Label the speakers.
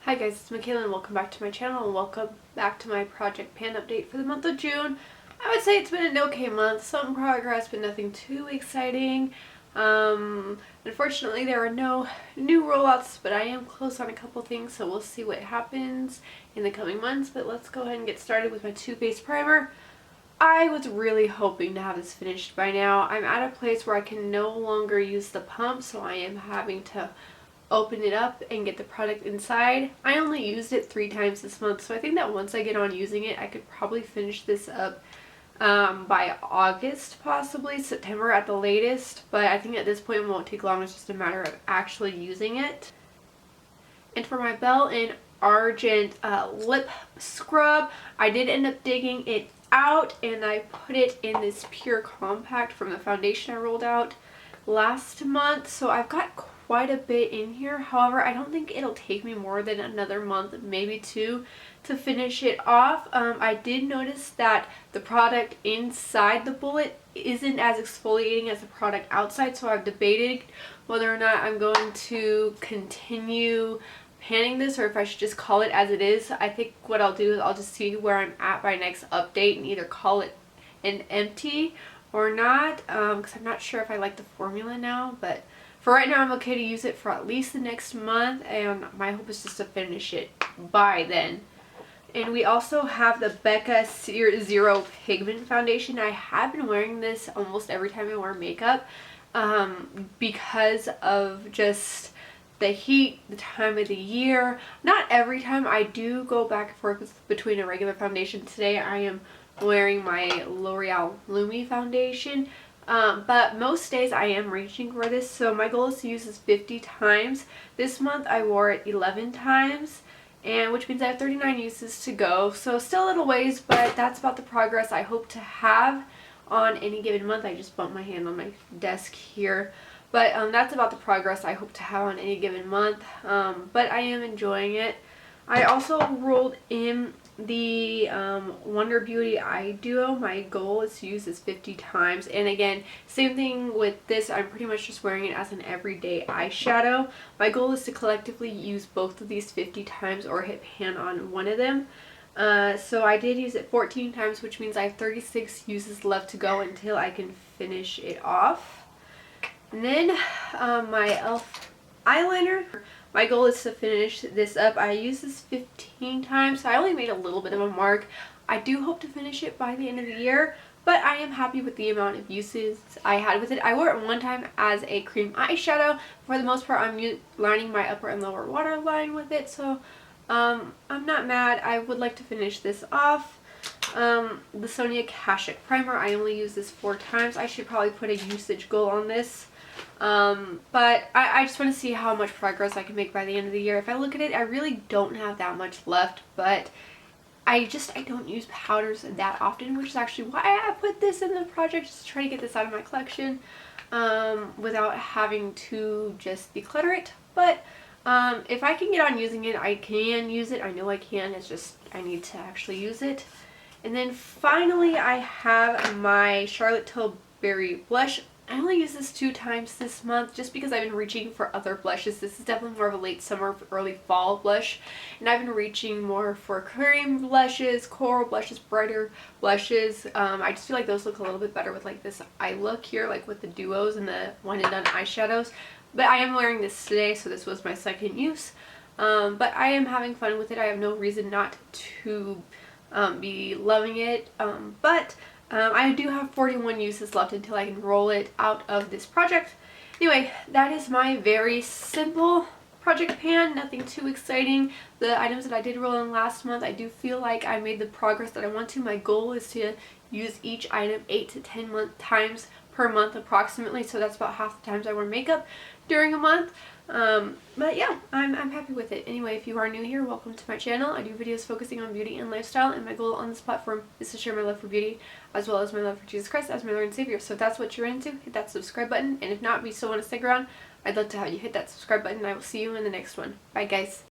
Speaker 1: Hi guys, it's Machaela and welcome back to my channel and welcome back to my project pan update for the month of June. I would say it's been an okay month, some progress but nothing too exciting. Unfortunately there are no new rollouts, but I am close on a couple things, so we'll see what happens in the coming months. But let's go ahead and get started with my Too Faced primer. I was really hoping to have this finished by now. I'm at a place where I can no longer use the pump, so I am having to open it up and get the product inside. I only used it 3 times this month, so I think that once I get on using it, I could probably finish this up by August, possibly September at the latest. But I think at this point it won't take long. It's just a matter of actually using it. And for my Belle in Argent lip scrub, I did end up digging it out and I put it in this pure compact from the foundation I rolled out last month. So I've got quite a bit in here. However, I don't think it'll take me more than another month, maybe 2, to finish it off. I did notice that the product inside the bullet isn't as exfoliating as the product outside, so I've debated whether or not I'm going to continue panning this or if I should just call it as it is. I think what I'll do is I'll just see where I'm at by next update and either call it an empty or not, because I'm not sure if I like the formula now. But for right now I'm okay to use it for at least the next month, and my hope is just to finish it by then. And we also have the Becca Zero Pigment Foundation. I have been wearing this almost every time I wear makeup because of just the heat, the time of the year. Not every time. I do go back and forth between a regular foundation. Today I am wearing my L'Oreal Lumi foundation. But most days I am reaching for this, so my goal is to use this 50 times. This month I wore it 11 times, and which means I have 39 uses to go. So still a little ways, but that's about the progress I hope to have on any given month. I just bumped my hand on my desk here. But that's about the progress I hope to have on any given month. But I am enjoying it. I also rolled in the Wonder Beauty Eye Duo. My goal is to use this 50 times. And again, same thing with this. I'm pretty much just wearing it as an everyday eyeshadow. My goal is to collectively use both of these 50 times or hit pan on one of them. So I did use it 14 times, which means I have 36 uses left to go until I can finish it off. And then my e.l.f. eyeliner. My goal is to finish this up. I used this 15 times, so I only made a little bit of a mark. I do hope to finish it by the end of the year, but I am happy with the amount of uses I had with it. I wore it one time as a cream eyeshadow. For the most part, I'm lining my upper and lower waterline with it, so I'm not mad. I would like to finish this off. The Sonia Kashuk primer, I only use this 4 times. I should probably put a usage goal on this. But I just want to see how much progress I can make by the end of the year. If I look at it, I really don't have that much left, but I don't use powders that often, which is actually why I put this in the project, just to try to get this out of my collection without having to just declutter it. But if I can get on using it, I can use it. I know I can. It's just I need to actually use it. And then finally I have my Charlotte Tilbury blush. I only use this 2 times this month just because I've been reaching for other blushes. This is definitely more of a late summer, early fall blush. And I've been reaching more for cream blushes, coral blushes, brighter blushes. I just feel like those look a little bit better with like this eye look here, like with the duos and the one and done eyeshadows. But I am wearing this today, so this was my second use. But I am having fun with it. I have no reason not to be loving it. I do have 41 uses left until I can roll it out of this project. Anyway, that is my very simple project pan. Nothing too exciting. The items that I did roll in last month, I do feel like I made the progress that I want to. My goal is to use each item 8 to 10 times per month approximately, so that's about half the times I wear makeup during a month. But yeah, I'm happy with it. Anyway, if you are new here, welcome to my channel. I do videos focusing on beauty and lifestyle, and my goal on this platform is to share my love for beauty as well as my love for Jesus Christ as my Lord and Savior. So if that's what you're into, hit that subscribe button, and if not, we still want to stick around, I'd love to have you hit that subscribe button. I will see you in the next one. Bye guys.